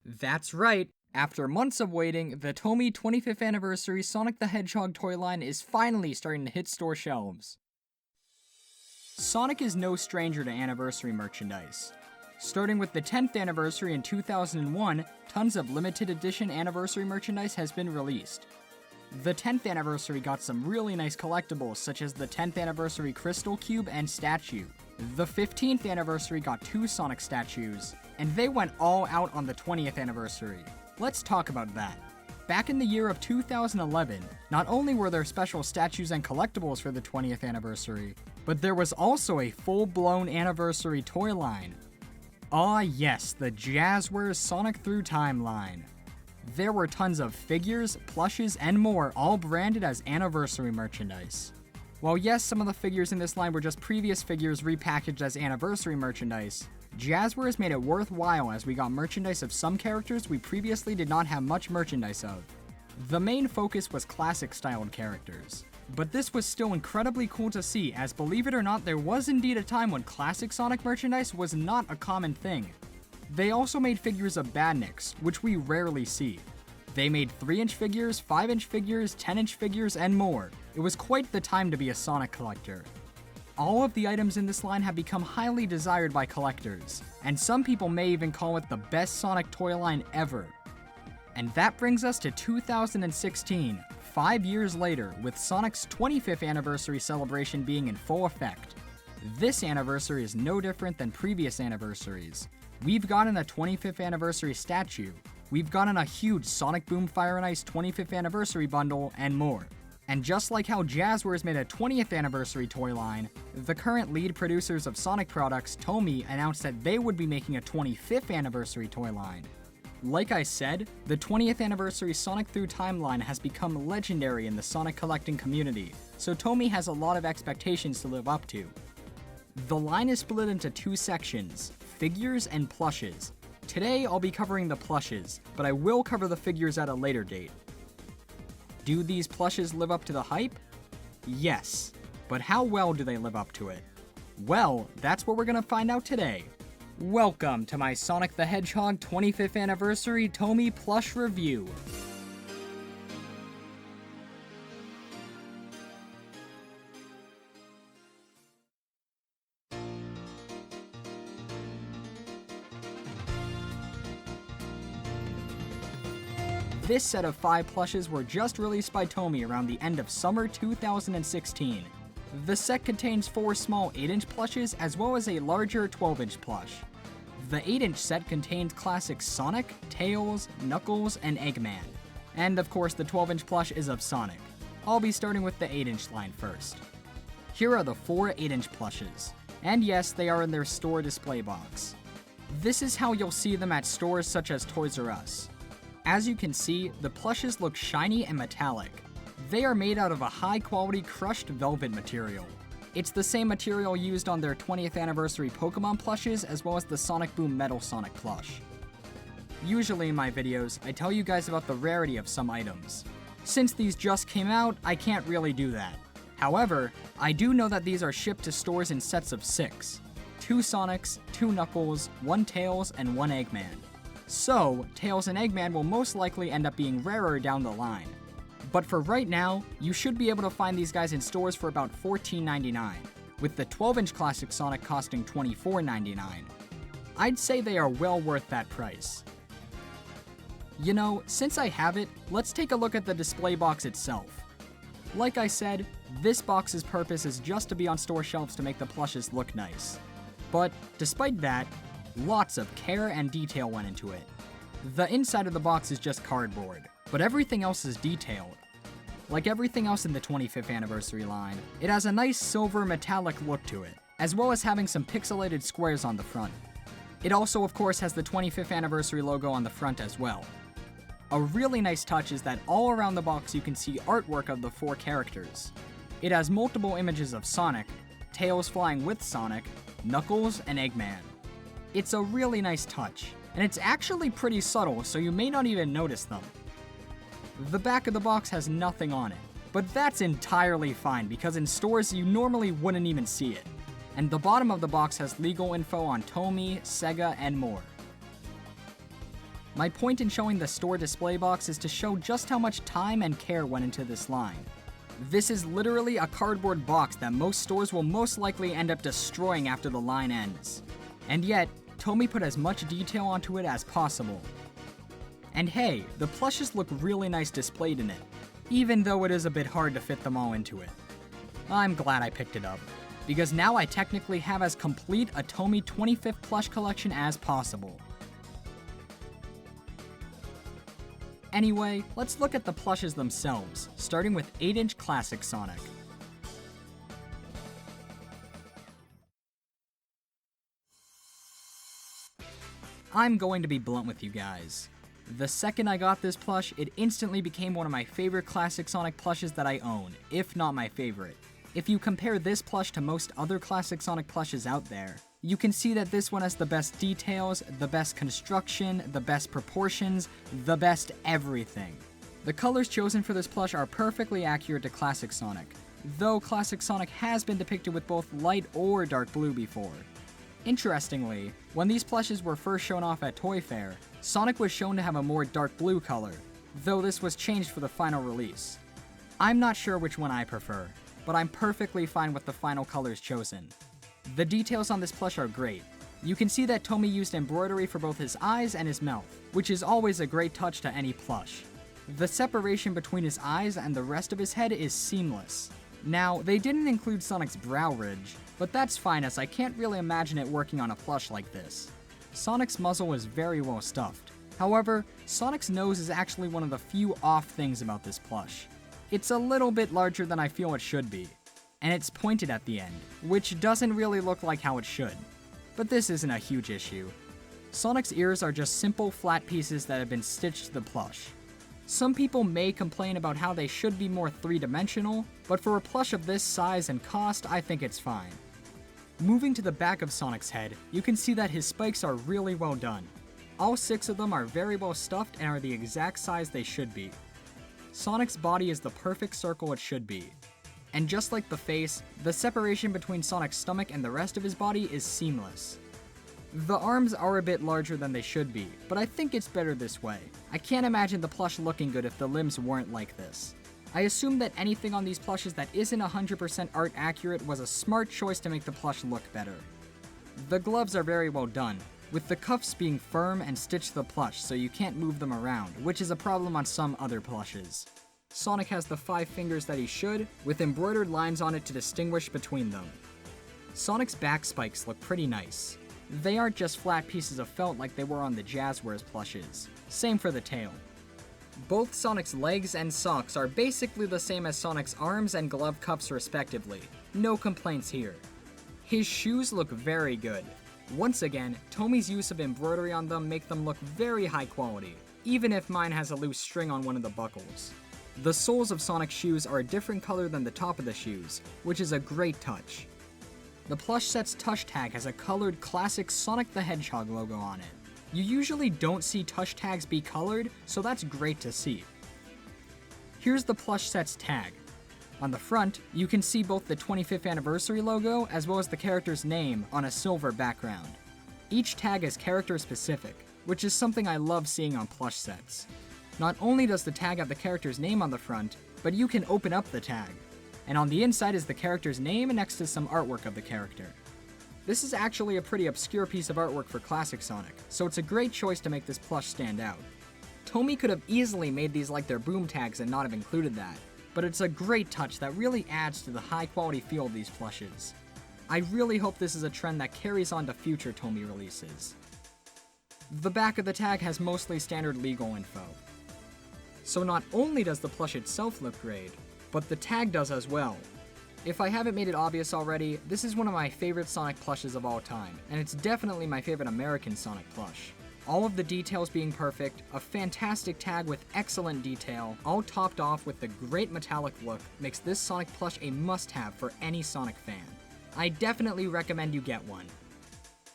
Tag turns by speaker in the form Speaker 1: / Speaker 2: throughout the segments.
Speaker 1: That's right. After months of waiting, the TOMY 25th Anniversary Sonic the Hedgehog toy line is finally starting to hit store shelves. Sonic is no stranger to anniversary merchandise. Starting with the 10th anniversary in 2001, tons of limited edition anniversary merchandise has been released. The 10th anniversary got some really nice collectibles such as the 10th anniversary Crystal Cube and statue. The 15th anniversary got 2 Sonic statues, and they went all out on the 20th anniversary. Let's talk about that. Back in the year of 2011, not only were there special statues and collectibles for the 20th anniversary, but there was also a full-blown anniversary toy line. Ah yes, the Jazzwares Sonic Through Time line. There were tons of figures, plushes, and more, all branded as anniversary merchandise. While yes, some of the figures in this line were just previous figures repackaged as anniversary merchandise, Jazzwares made it worthwhile as we got merchandise of some characters we previously did not have much merchandise of. The main focus was classic-styled characters. But this was still incredibly cool to see, as believe it or not, there was indeed a time when classic Sonic merchandise was not a common thing. They also made figures of Badniks, which we rarely see. They made 3-inch figures, 5-inch figures, 10-inch figures, and more. It was quite the time to be a Sonic collector. All of the items in this line have become highly desired by collectors, and some people may even call it the best Sonic toy line ever. And that brings us to 2016, 5 years later, with Sonic's 25th anniversary celebration being in full effect. This anniversary is no different than previous anniversaries. We've gotten a 25th anniversary statue, we've gotten a huge Sonic Boom Fire and Ice 25th anniversary bundle, and more. And just like how Jazzwares made a 20th anniversary toy line, the current lead producers of Sonic products, TOMY, announced that they would be making a 25th anniversary toy line. Like I said, the 20th anniversary Sonic Through Time line has become legendary in the Sonic collecting community, so TOMY has a lot of expectations to live up to. The line is split into 2 sections, figures and plushes. Today I'll be covering the plushes, but I will cover the figures at a later date. Do these plushes live up to the hype? Yes, but how well do they live up to it? Well, that's what we're gonna find out today. Welcome to my Sonic the Hedgehog 25th Anniversary TOMY Plush Review. This set of 5 plushes were just released by TOMY around the end of summer 2016. The set contains 4 small 8-inch plushes as well as a larger 12-inch plush. The 8-inch set contains classic Sonic, Tails, Knuckles, and Eggman. And of course the 12-inch plush is of Sonic. I'll be starting with the 8-inch line first. Here are the 4 8-inch plushes. And yes, they are in their store display box. This is how you'll see them at stores such as Toys R Us. As you can see, the plushes look shiny and metallic. They are made out of a high-quality crushed velvet material. It's the same material used on their 20th anniversary Pokemon plushes as well as the Sonic Boom Metal Sonic plush. Usually in my videos, I tell you guys about the rarity of some items. Since these just came out, I can't really do that. However, I do know that these are shipped to stores in sets of 6. 2 Sonics, 2 Knuckles, 1 Tails, and 1 Eggman. So, Tails and Eggman will most likely end up being rarer down the line. But for right now, you should be able to find these guys in stores for about $14.99, with the 12-inch Classic Sonic costing $24.99. I'd say they are well worth that price. You know, since I have it, let's take a look at the display box itself. Like I said, this box's purpose is just to be on store shelves to make the plushes look nice. But despite that, lots of care and detail went into it. The inside of the box is just cardboard, but everything else is detailed. Like everything else in the 25th anniversary line, it has a nice silver metallic look to it, as well as having some pixelated squares on the front. It also, of course, has the 25th anniversary logo on the front as well. A really nice touch is that all around the box you can see artwork of the 4 characters. It has multiple images of Sonic, Tails flying with Sonic, Knuckles, and Eggman. It's a really nice touch, and it's actually pretty subtle, so you may not even notice them. The back of the box has nothing on it, but that's entirely fine because in stores you normally wouldn't even see it. And the bottom of the box has legal info on TOMY, Sega, and more. My point in showing the store display box is to show just how much time and care went into this line. This is literally a cardboard box that most stores will most likely end up destroying after the line ends. And yet, TOMY put as much detail onto it as possible. And hey, the plushes look really nice displayed in it, even though it is a bit hard to fit them all into it. I'm glad I picked it up, because now I technically have as complete a TOMY 25th plush collection as possible. Anyway, let's look at the plushes themselves, starting with 8-inch Classic Sonic. I'm going to be blunt with you guys. The second I got this plush, it instantly became one of my favorite Classic Sonic plushes that I own, if not my favorite. If you compare this plush to most other Classic Sonic plushes out there, you can see that this one has the best details, the best construction, the best proportions, the best everything. The colors chosen for this plush are perfectly accurate to Classic Sonic, though Classic Sonic has been depicted with both light or dark blue before. Interestingly, when these plushes were first shown off at Toy Fair, Sonic was shown to have a more dark blue color, though this was changed for the final release. I'm not sure which one I prefer, but I'm perfectly fine with the final colors chosen. The details on this plush are great. You can see that TOMY used embroidery for both his eyes and his mouth, which is always a great touch to any plush. The separation between his eyes and the rest of his head is seamless. Now, they didn't include Sonic's brow ridge, but that's fine as I can't really imagine it working on a plush like this. Sonic's muzzle is very well stuffed. However, Sonic's nose is actually one of the few off things about this plush. It's a little bit larger than I feel it should be, and it's pointed at the end, which doesn't really look like how it should. But this isn't a huge issue. Sonic's ears are just simple flat pieces that have been stitched to the plush. Some people may complain about how they should be more three-dimensional, but for a plush of this size and cost, I think it's fine. Moving to the back of Sonic's head, you can see that his spikes are really well done. All 6 of them are very well stuffed and are the exact size they should be. Sonic's body is the perfect circle it should be. And just like the face, the separation between Sonic's stomach and the rest of his body is seamless. The arms are a bit larger than they should be, but I think it's better this way. I can't imagine the plush looking good if the limbs weren't like this. I assume that anything on these plushes that isn't 100% art accurate was a smart choice to make the plush look better. The gloves are very well done, with the cuffs being firm and stitched to the plush so you can't move them around, which is a problem on some other plushes. Sonic has the 5 fingers that he should, with embroidered lines on it to distinguish between them. Sonic's back spikes look pretty nice. They aren't just flat pieces of felt like they were on the Jazzwares plushes. Same for the tail. Both Sonic's legs and socks are basically the same as Sonic's arms and glove cuffs respectively. No complaints here. His shoes look very good. Once again, TOMY's use of embroidery on them make them look very high quality, even if mine has a loose string on one of the buckles. The soles of Sonic's shoes are a different color than the top of the shoes, which is a great touch. The plush set's touch tag has a colored classic Sonic the Hedgehog logo on it. You usually don't see touch tags be colored, so that's great to see. Here's the plush set's tag. On the front, you can see both the 25th anniversary logo as well as the character's name on a silver background. Each tag is character specific, which is something I love seeing on plush sets. Not only does the tag have the character's name on the front, but you can open up the tag. And on the inside is the character's name next to some artwork of the character. This is actually a pretty obscure piece of artwork for Classic Sonic, so it's a great choice to make this plush stand out. TOMY could have easily made these like their boom tags and not have included that, but it's a great touch that really adds to the high quality feel of these plushes. I really hope this is a trend that carries on to future TOMY releases. The back of the tag has mostly standard legal info. So not only does the plush itself look great, but the tag does as well. If I haven't made it obvious already, this is one of my favorite Sonic plushes of all time, and it's definitely my favorite American Sonic plush. All of the details being perfect, a fantastic tag with excellent detail, all topped off with the great metallic look, makes this Sonic plush a must-have for any Sonic fan. I definitely recommend you get one.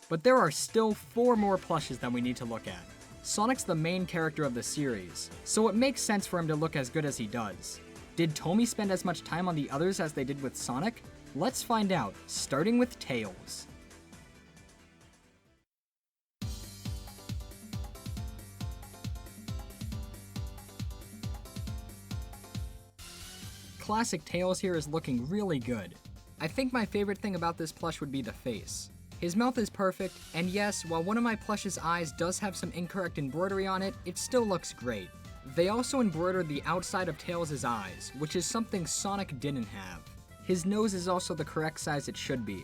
Speaker 1: But there are still 4 more plushes that we need to look at. Sonic's the main character of the series, so it makes sense for him to look as good as he does. Did TOMY spend as much time on the others as they did with Sonic? Let's find out, starting with Tails. classic Tails here is looking really good. I think my favorite thing about this plush would be the face. His mouth is perfect, and yes, while one of my plush's eyes does have some incorrect embroidery on it, it still looks great. They also embroidered the outside of Tails' eyes, which is something Sonic didn't have. His nose is also the correct size it should be.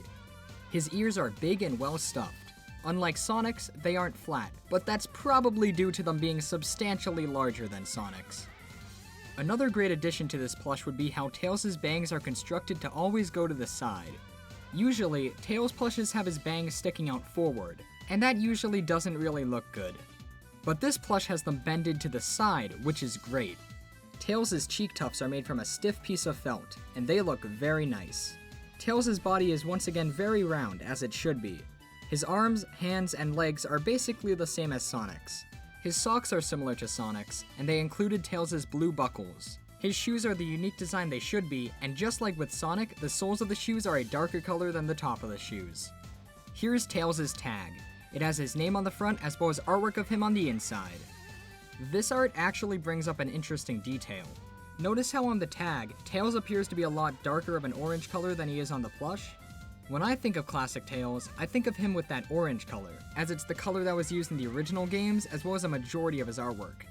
Speaker 1: His ears are big and well stuffed. Unlike Sonic's, they aren't flat, but that's probably due to them being substantially larger than Sonic's. Another great addition to this plush would be how Tails' bangs are constructed to always go to the side. Usually, Tails plushes have his bangs sticking out forward, and that usually doesn't really look good. But this plush has them bended to the side, which is great. Tails' cheek tufts are made from a stiff piece of felt, and they look very nice. Tails' body is once again very round, as it should be. His arms, hands, and legs are basically the same as Sonic's. His socks are similar to Sonic's, and they included Tails' blue buckles. His shoes are the unique design they should be, and just like with Sonic, the soles of the shoes are a darker color than the top of the shoes. Here's Tails' tag. It has his name on the front as well as artwork of him on the inside. This art actually brings up an interesting detail. Notice how on the tag, Tails appears to be a lot darker of an orange color than he is on the plush? When I think of classic Tails, I think of him with that orange color, as it's the color that was used in the original games as well as a majority of his artwork.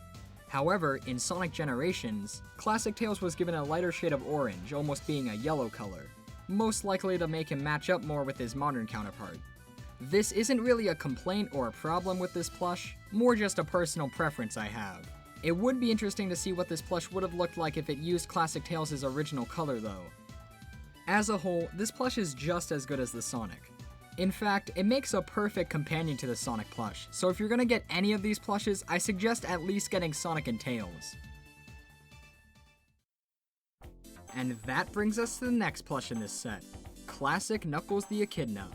Speaker 1: However, in Sonic Generations, classic Tails was given a lighter shade of orange, almost being a yellow color, most likely to make him match up more with his modern counterpart. This isn't really a complaint or a problem with this plush, more just a personal preference I have. It would be interesting to see what this plush would have looked like if it used classic Tails' original color though. As a whole, this plush is just as good as the Sonic. In fact, it makes a perfect companion to the Sonic plush, so if you're gonna get any of these plushes, I suggest at least getting Sonic and Tails. And that brings us to the next plush in this set, Classic Knuckles the Echidna.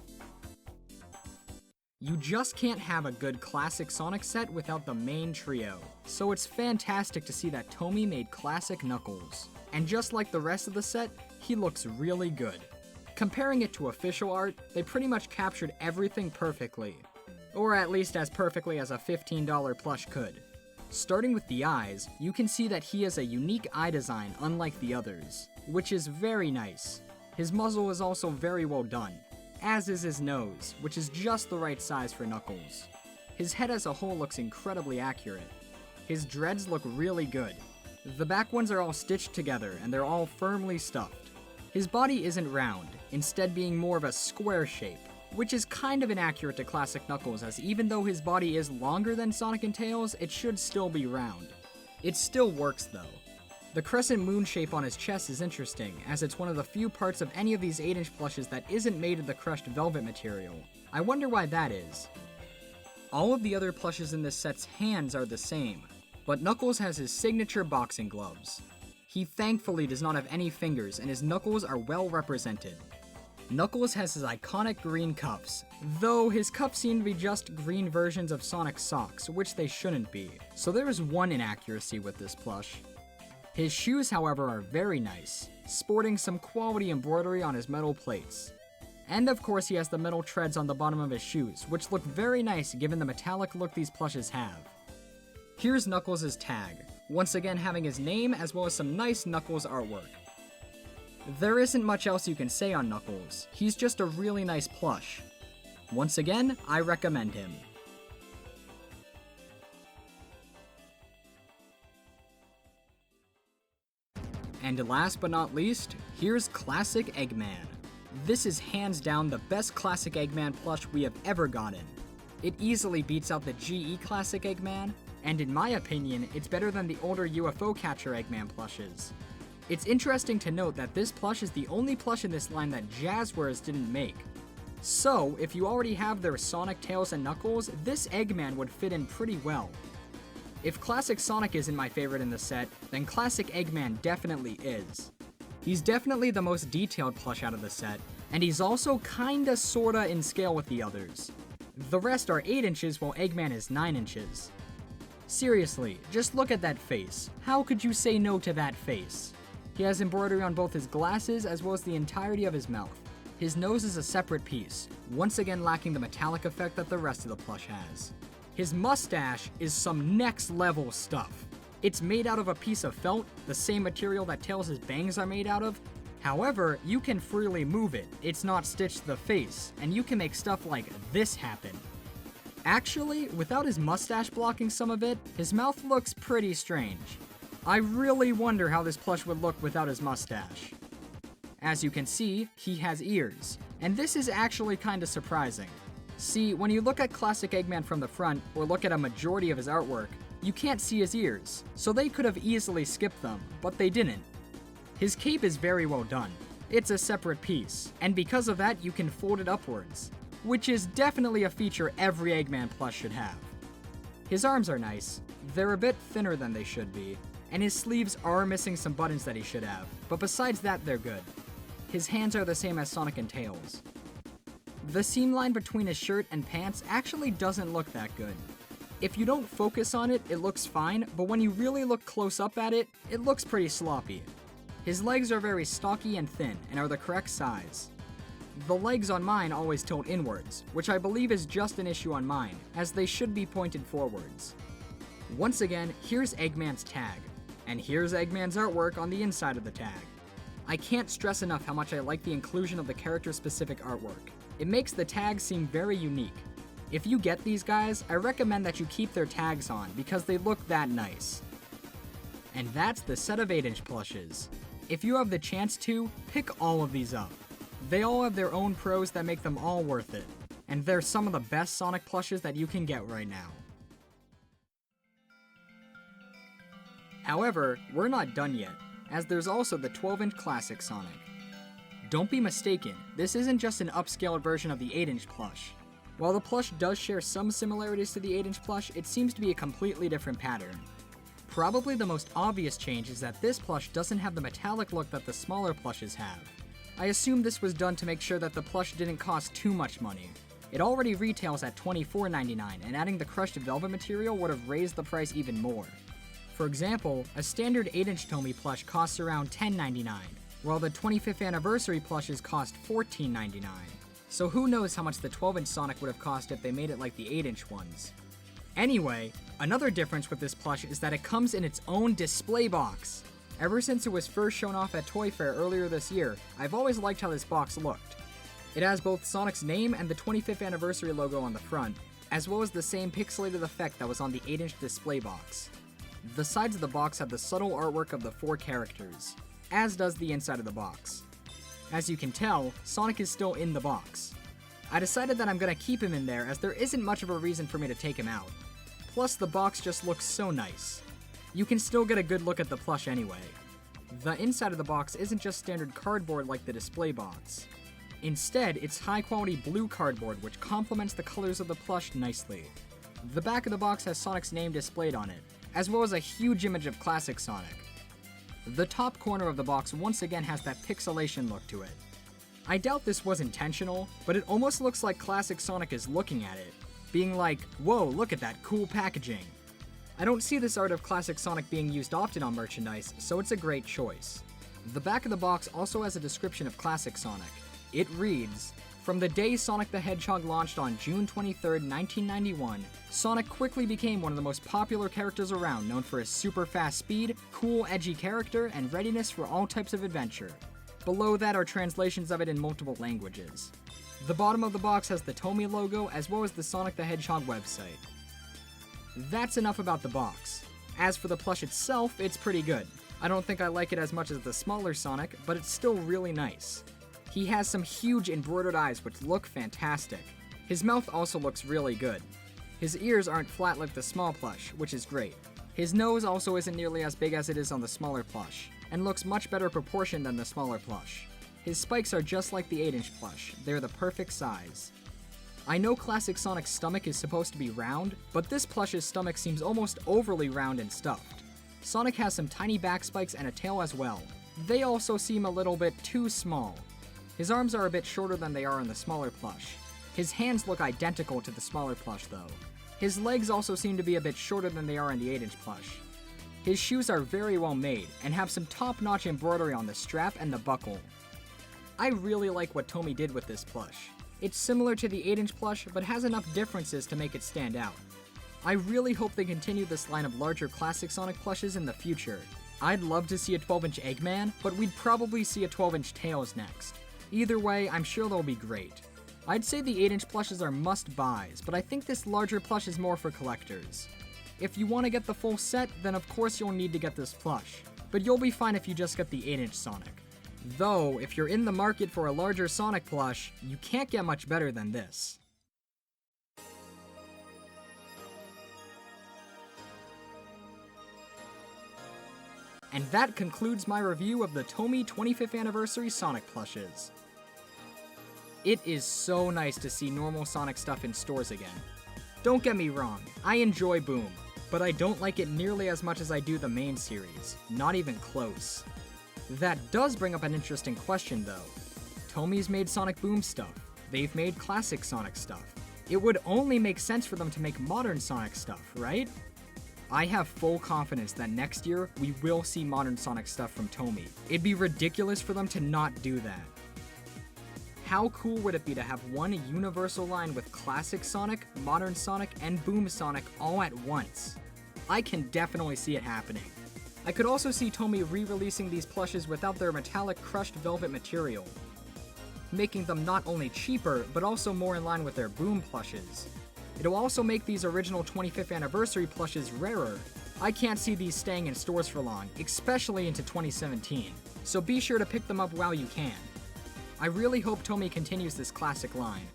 Speaker 1: You just can't have a good classic Sonic set without the main trio, so it's fantastic to see that TOMY made Classic Knuckles. And just like the rest of the set, he looks really good. Comparing it to official art, they pretty much captured everything perfectly. Or at least as perfectly as a $15 plush could. Starting with the eyes, you can see that he has a unique eye design unlike the others, which is very nice. His muzzle is also very well done, as is his nose, which is just the right size for Knuckles. His head as a whole looks incredibly accurate. His dreads look really good. The back ones are all stitched together and they're all firmly stuffed. His body isn't round, instead being more of a square shape, which is kind of inaccurate to classic Knuckles, as even though his body is longer than Sonic and Tails, it should still be round. It still works though. The crescent moon shape on his chest is interesting, as it's one of the few parts of any of these 8-inch plushes that isn't made of the crushed velvet material. I wonder why that is. All of the other plushes in this set's hands are the same, but Knuckles has his signature boxing gloves. He thankfully does not have any fingers, and his knuckles are well represented. Knuckles has his iconic green cuffs, though his cuffs seem to be just green versions of Sonic's socks, which they shouldn't be, so there is one inaccuracy with this plush. His shoes, however, are very nice, sporting some quality embroidery on his metal plates. And of course he has the metal treads on the bottom of his shoes, which look very nice given the metallic look these plushes have. Here's Knuckles' tag, once again having his name as well as some nice Knuckles artwork. There isn't much else you can say on Knuckles, he's just a really nice plush. Once again, I recommend him. And last but not least, here's Classic Eggman. This is hands down the best Classic Eggman plush we have ever gotten. It easily beats out the GE Classic Eggman, and in my opinion, it's better than the older UFO Catcher Eggman plushes. It's interesting to note that this plush is the only plush in this line that Jazzwares didn't make. So, if you already have their Sonic, Tails, and Knuckles, this Eggman would fit in pretty well. If Classic Sonic isn't my favorite in the set, then Classic Eggman definitely is. He's definitely the most detailed plush out of the set, and he's also kinda sorta in scale with the others. The rest are 8 inches while Eggman is 9 inches. Seriously, just look at that face. How could you say no to that face? He has embroidery on both his glasses as well as the entirety of his mouth. His nose is a separate piece, once again lacking the metallic effect that the rest of the plush has. His mustache is some next level stuff. It's made out of a piece of felt, the same material that Tails' bangs are made out of. However, you can freely move it, it's not stitched to the face, and you can make stuff like this happen. Actually, without his mustache blocking some of it, his mouth looks pretty strange. I really wonder how this plush would look without his mustache. As you can see, he has ears, and this is actually kinda surprising. See, when you look at classic Eggman from the front, or look at a majority of his artwork, you can't see his ears, so they could have easily skipped them, but they didn't. His cape is very well done. It's a separate piece, and because of that, you can fold it upwards, which is definitely a feature every Eggman plush should have. His arms are nice. They're a bit thinner than they should be, and his sleeves are missing some buttons that he should have, but besides that, they're good. His hands are the same as Sonic and Tails. The seam line between his shirt and pants actually doesn't look that good. If you don't focus on it, it looks fine, but when you really look close up at it, it looks pretty sloppy. His legs are very stocky and thin, and are the correct size. The legs on mine always tilt inwards, which I believe is just an issue on mine, as they should be pointed forwards. Once again, here's Eggman's tag, and here's Eggman's artwork on the inside of the tag. I can't stress enough how much I like the inclusion of the character-specific artwork. It makes the tags seem very unique. If you get these guys, I recommend that you keep their tags on, because they look that nice. And that's the set of 8-inch plushes. If you have the chance to, pick all of these up. They all have their own pros that make them all worth it, and they're some of the best Sonic plushes that you can get right now. However, we're not done yet, as there's also the 12-inch Classic Sonic. Don't be mistaken, this isn't just an upscaled version of the 8-inch plush. While the plush does share some similarities to the 8-inch plush, it seems to be a completely different pattern. Probably the most obvious change is that this plush doesn't have the metallic look that the smaller plushes have. I assume this was done to make sure that the plush didn't cost too much money. It already retails at $24.99, and adding the crushed velvet material would have raised the price even more. For example, a standard 8-inch TOMY plush costs around $10.99, while the 25th anniversary plushes cost $14.99. So who knows how much the 12-inch Sonic would have cost if they made it like the 8-inch ones. Anyway, another difference with this plush is that it comes in its own display box. Ever since it was first shown off at Toy Fair earlier this year, I've always liked how this box looked. It has both Sonic's name and the 25th anniversary logo on the front, as well as the same pixelated effect that was on the 8-inch display box. The sides of the box have the subtle artwork of the 4 characters, as does the inside of the box. As you can tell, Sonic is still in the box. I decided that I'm gonna keep him in there as there isn't much of a reason for me to take him out. Plus, the box just looks so nice. You can still get a good look at the plush anyway. The inside of the box isn't just standard cardboard like the display box. Instead, it's high-quality blue cardboard which complements the colors of the plush nicely. The back of the box has Sonic's name displayed on it, as well as a huge image of Classic Sonic. The top corner of the box once again has that pixelation look to it. I doubt this was intentional, but it almost looks like Classic Sonic is looking at it, being like, whoa, look at that cool packaging. I don't see this art of Classic Sonic being used often on merchandise, so it's a great choice. The back of the box also has a description of Classic Sonic. It reads, "From the day Sonic the Hedgehog launched on June 23, 1991, Sonic quickly became one of the most popular characters around, known for his super fast speed, cool edgy character, and readiness for all types of adventure." Below that are translations of it in multiple languages. The bottom of the box has the TOMY logo as well as the Sonic the Hedgehog website. That's enough about the box. As for the plush itself, it's pretty good. I don't think I like it as much as the smaller Sonic, but it's still really nice. He has some huge embroidered eyes which look fantastic. His mouth also looks really good. His ears aren't flat like the small plush, which is great. His nose also isn't nearly as big as it is on the smaller plush, and looks much better proportioned than the smaller plush. His spikes are just like the 8-inch plush, they're the perfect size. I know Classic Sonic's stomach is supposed to be round, but this plush's stomach seems almost overly round and stuffed. Sonic has some tiny back spikes and a tail as well. They also seem a little bit too small. His arms are a bit shorter than they are in the smaller plush. His hands look identical to the smaller plush though. His legs also seem to be a bit shorter than they are in the 8-inch plush. His shoes are very well made, and have some top-notch embroidery on the strap and the buckle. I really like what TOMY did with this plush. It's similar to the 8-inch plush, but has enough differences to make it stand out. I really hope they continue this line of larger classic Sonic plushes in the future. I'd love to see a 12-inch Eggman, but we'd probably see a 12-inch Tails next. Either way, I'm sure they'll be great. I'd say the 8-inch plushes are must-buys, but I think this larger plush is more for collectors. If you want to get the full set, then of course you'll need to get this plush, but you'll be fine if you just get the 8-inch Sonic. Though, if you're in the market for a larger Sonic plush, you can't get much better than this. And that concludes my review of the TOMY 25th Anniversary Sonic plushes. It is so nice to see normal Sonic stuff in stores again. Don't get me wrong, I enjoy Boom, but I don't like it nearly as much as I do the main series, not even close. That does bring up an interesting question though. TOMY's made Sonic Boom stuff, they've made classic Sonic stuff. It would only make sense for them to make modern Sonic stuff, right? I have full confidence that next year we will see modern Sonic stuff from TOMY. It'd be ridiculous for them to not do that. How cool would it be to have one universal line with classic Sonic, modern Sonic, and Boom Sonic all at once? I can definitely see it happening. I could also see TOMY re-releasing these plushes without their metallic crushed velvet material, making them not only cheaper, but also more in line with their Boom plushes. It'll also make these original 25th anniversary plushes rarer. I can't see these staying in stores for long, especially into 2017, so be sure to pick them up while you can. I really hope TOMY continues this classic line.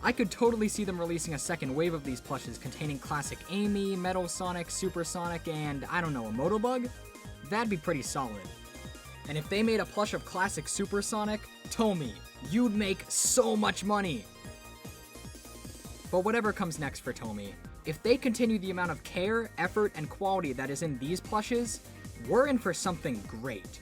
Speaker 1: I could totally see them releasing a second wave of these plushes containing classic Amy, Metal Sonic, Super Sonic, and, I don't know, a Motobug? That'd be pretty solid. And if they made a plush of classic Super Sonic, TOMY, you'd make so much money! But whatever comes next for TOMY, if they continue the amount of care, effort, and quality that is in these plushes, we're in for something great.